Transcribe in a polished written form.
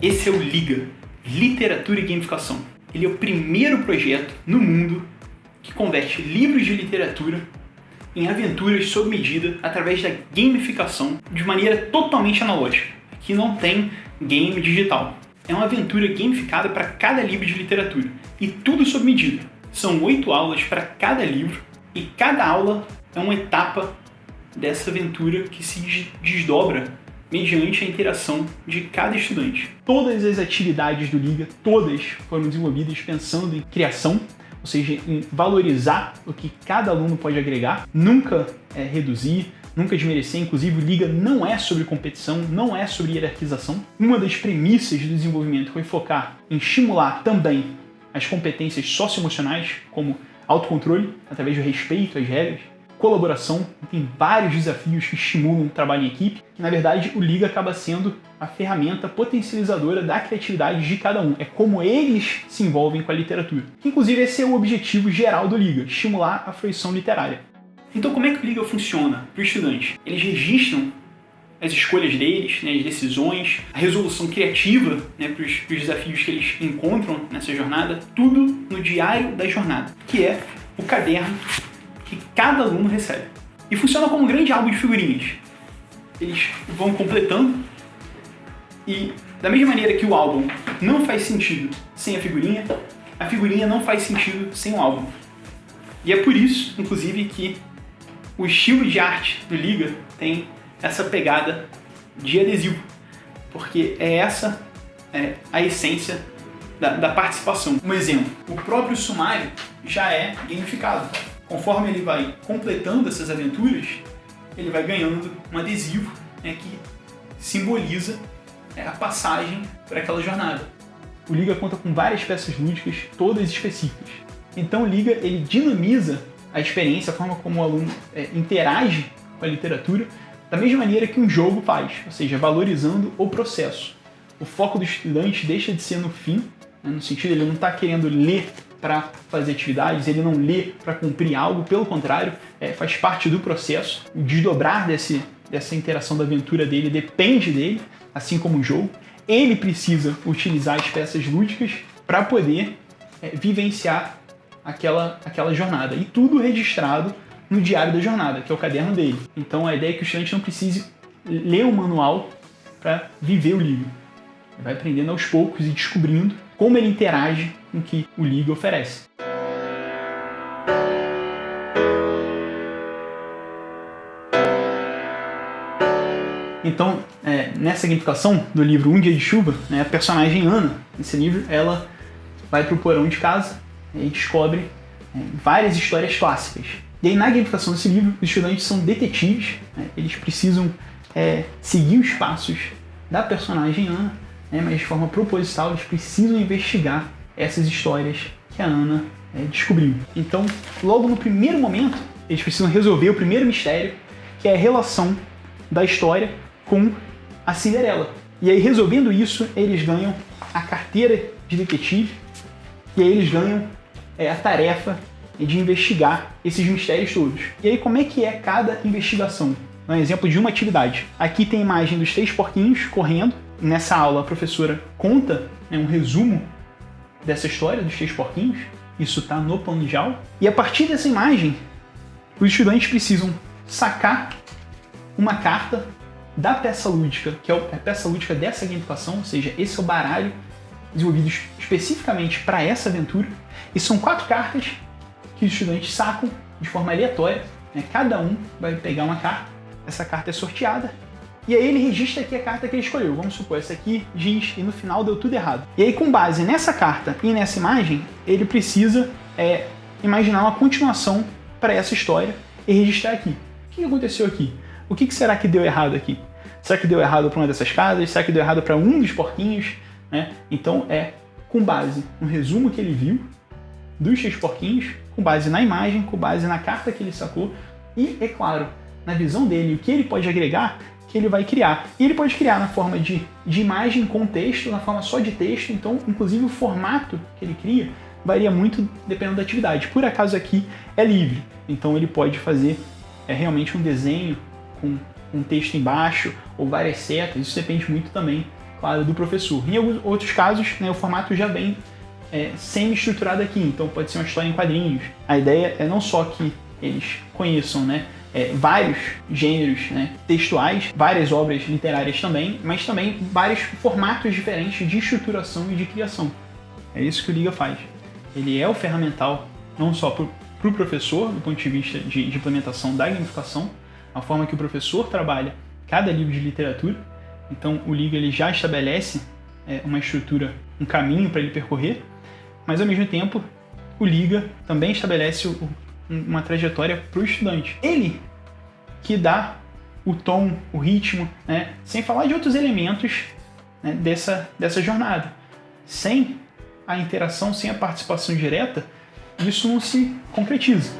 Esse é o Liga, Literatura e Gamificação. Ele é o primeiro projeto no mundo que converte livros de literatura em aventuras sob medida através da gamificação de maneira totalmente analógica. Aqui não tem game digital. É uma aventura gamificada para cada livro de literatura e tudo sob medida. São 8 aulas para cada livro e cada aula é uma etapa dessa aventura que se desdobra mediante a interação de cada estudante. Todas as atividades do Liga, todas foram desenvolvidas pensando em criação, ou seja, em valorizar o que cada aluno pode agregar, nunca reduzir, nunca desmerecer. Inclusive, o Liga não é sobre competição, não é sobre hierarquização. Uma das premissas do desenvolvimento foi focar em estimular também as competências socioemocionais, como autocontrole, através do respeito às regras, colaboração. Tem vários desafios que estimulam o trabalho em equipe, que na verdade o Liga acaba sendo a ferramenta potencializadora da criatividade de cada um. É como eles se envolvem com a literatura. Inclusive esse é o objetivo geral do Liga, estimular a fruição literária. Então como é que o Liga funciona para o estudante? Eles registram as escolhas deles, as decisões, a resolução criativa para os desafios que eles encontram nessa jornada, tudo no diário da jornada, que é o caderno que cada aluno recebe. E funciona como um grande álbum de figurinhas. Eles vão completando e, da mesma maneira que o álbum não faz sentido sem a figurinha não faz sentido sem o álbum. E é por isso, inclusive, que o estilo de arte do Liga tem essa pegada de adesivo, porque essa é a essência da participação. Um exemplo, o próprio sumário já é gamificado. Conforme ele vai completando essas aventuras, ele vai ganhando um adesivo que simboliza a passagem por aquela jornada. O Liga conta com várias peças lúdicas, todas específicas. Então o Liga ele dinamiza a experiência, a forma como o aluno interage com a literatura, da mesma maneira que um jogo faz, ou seja, valorizando o processo. O foco do estudante deixa de ser no fim, no sentido ele não está querendo ler para fazer atividades, ele não lê para cumprir algo, pelo contrário, faz parte do processo. O desdobrar dessa interação da aventura dele depende dele, assim como o jogo. Ele precisa utilizar as peças lúdicas para poder vivenciar aquela jornada. E tudo registrado no diário da jornada, que é o caderno dele. Então a ideia é que o estudante não precise ler o manual para viver o livro. Ele vai aprendendo aos poucos e descobrindo como ele interage com o que o Liga oferece. Então, nessa gamificação do livro Um Dia de Chuva, a personagem Ana, nesse livro, ela vai para o porão de casa e descobre várias histórias clássicas. E aí, na gamificação desse livro, os estudantes são detetives, eles precisam seguir os passos da personagem Ana, mas de forma proposital eles precisam investigar essas histórias que a Ana descobriu. Então, logo no primeiro momento, eles precisam resolver o primeiro mistério, que é a relação da história com a Cinderela. E aí, resolvendo isso, eles ganham a carteira de detetive e aí eles ganham a tarefa de investigar esses mistérios todos. E aí, como é que é cada investigação? Um exemplo de uma atividade. Aqui tem a imagem dos 3 porquinhos correndo. Nessa aula, a professora conta um resumo dessa história dos 3 porquinhos. Isso está no plano de aula. E a partir dessa imagem, os estudantes precisam sacar uma carta da peça lúdica, que é a peça lúdica dessa gamificação, ou seja, esse é o baralho desenvolvido especificamente para essa aventura. E são 4 cartas que os estudantes sacam de forma aleatória. Cada um vai pegar uma carta, essa carta é sorteada, e aí ele registra aqui a carta que ele escolheu. Vamos supor, essa aqui diz e no final deu tudo errado. E aí, com base nessa carta e nessa imagem, ele precisa imaginar uma continuação para essa história e registrar aqui. O que aconteceu aqui? O que será que deu errado aqui? Será que deu errado para uma dessas casas? Será que deu errado para um dos porquinhos? Então com base no resumo que ele viu dos 3 porquinhos, com base na imagem, com base na carta que ele sacou e, é claro, na visão dele, o que ele pode agregar, que ele vai criar. E ele pode criar na forma de imagem com texto, na forma só de texto. Então, inclusive, o formato que ele cria varia muito dependendo da atividade. Por acaso aqui é livre, então ele pode fazer realmente um desenho com um texto embaixo ou várias setas. Isso depende muito também claro, do professor. Em alguns outros casos, né, o formato já vem semi-estruturado aqui, então pode ser uma história em quadrinhos. A ideia é não só que eles conheçam, né, vários gêneros, né, textuais, várias obras literárias também, mas também vários formatos diferentes de estruturação e de criação. É isso que o Liga faz. Ele é o ferramental não só para o professor, do ponto de vista de implementação da gamificação, a forma que o professor trabalha cada livro de literatura. Então o Liga ele já estabelece uma estrutura, um caminho para ele percorrer, mas ao mesmo tempo o Liga também estabelece uma trajetória para o estudante. Ele que dá o tom, o ritmo, né? Sem falar de outros elementos, né, dessa jornada. Sem a interação, sem a participação direta, isso não se concretiza.